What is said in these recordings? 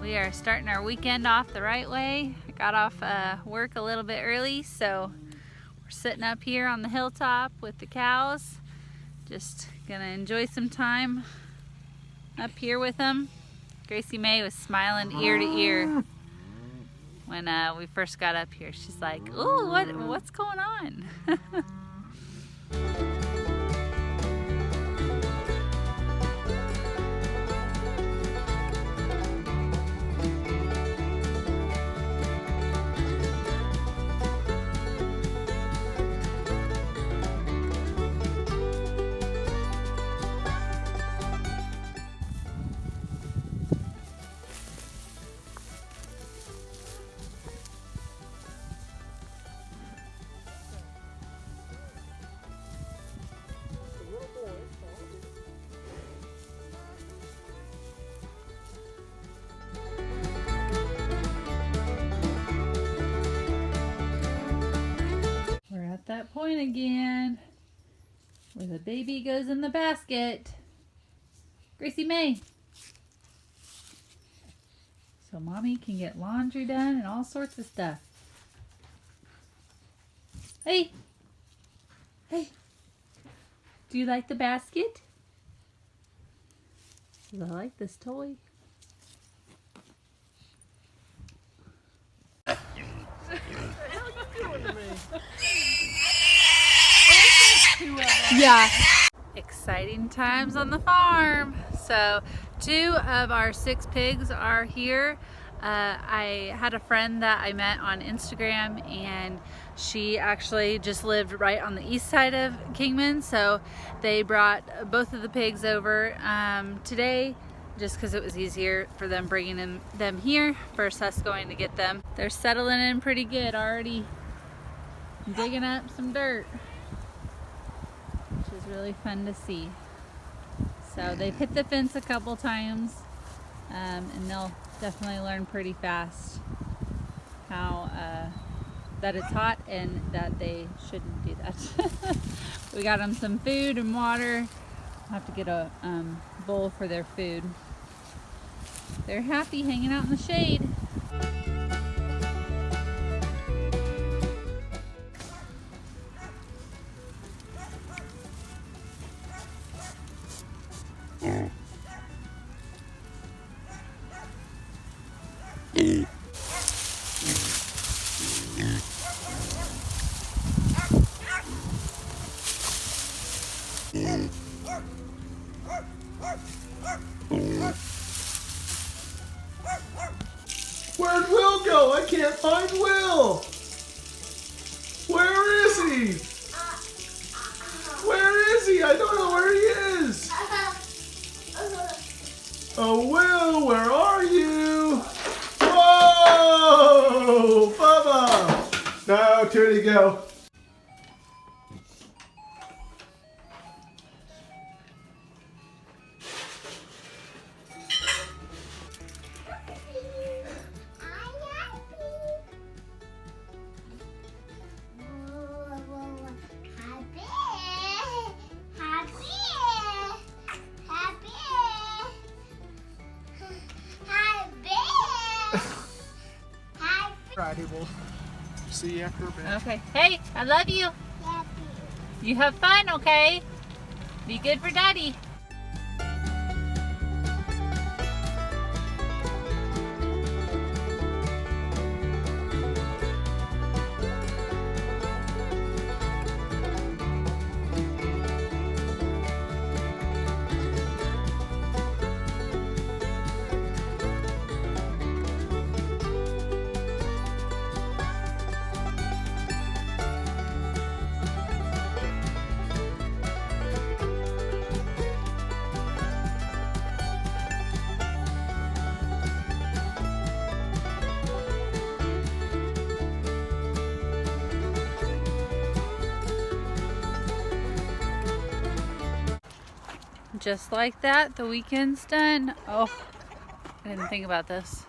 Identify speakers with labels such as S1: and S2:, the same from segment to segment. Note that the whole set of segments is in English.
S1: We are starting our weekend off the right way. I got off work a little bit early, so we're sitting up here on the hilltop with the cows. Just gonna enjoy some time up here with them. Gracie May was smiling ear to ear when we first got up here. She's like, "Ooh, what's going on?" We're at that point again where the baby goes in the basket. Gracie May. So mommy can get laundry done and all sorts of stuff. Hey. Hey. Do you like the basket? I like this toy. Yeah. Exciting times on the farm. So 2 of our 6 pigs are here. I had a friend that I met on Instagram, and she actually just lived right on the east side of Kingman, so they brought both of the pigs over today just because it was easier for them bringing them here versus us going to get them. They're settling in pretty good already, digging up some dirt, which is really fun to see. So they've hit the fence a couple times, and they'll definitely learn pretty fast how that it's hot and that they shouldn't do that. We got them some food and water. I'll have to get a bowl for their food. They're happy hanging out in the shade.
S2: Where'd Will go? I can't find Will! Where is he? Where is he? I don't know where he is! Oh, Will, where are you? Whoa! Bubba! No, where'd he go? Friday, we'll see you after a bit.
S1: Okay. Hey, I love you. You have fun, okay? Be good for Daddy. Just like that, the weekend's done. Oh, I didn't think about this.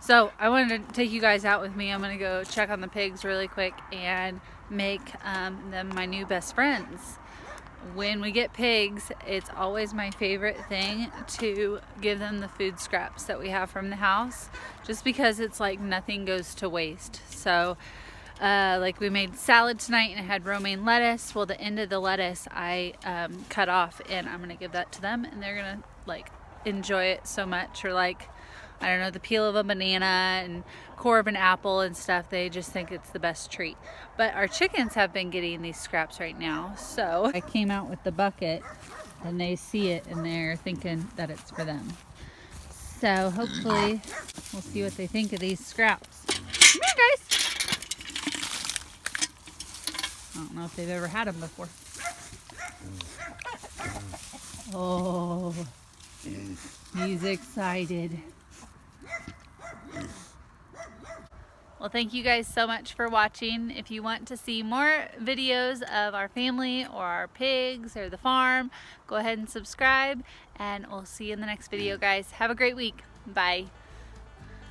S1: So I wanted to take you guys out with me. I'm gonna go check on the pigs really quick and make them my new best friends. when we get pigs, it's always my favorite thing to give them the food scraps that we have from the house, just because it's like nothing goes to waste. So like we made salad tonight and it had romaine lettuce. Well, the end of the lettuce I cut off, and I'm gonna give that to them, and they're gonna like enjoy it so much. Or like, I don't know, the peel of a banana and core of an apple and stuff. They just think it's the best treat. But our chickens have been getting these scraps right now. So I came out with the bucket and they see it and they're thinking that it's for them. So hopefully we'll see what they think of these scraps. Come here, guys. I don't know if they've ever had them before. Oh, he's excited. Well, thank you guys so much for watching. If you want to see more videos of our family or our pigs or the farm, go ahead and subscribe, and we'll see you in the next video, guys. Have a great week. Bye.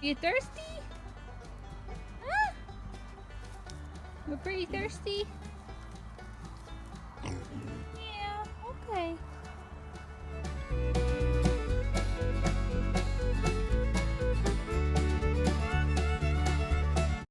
S1: You thirsty? Huh? We're pretty thirsty? Yeah, okay.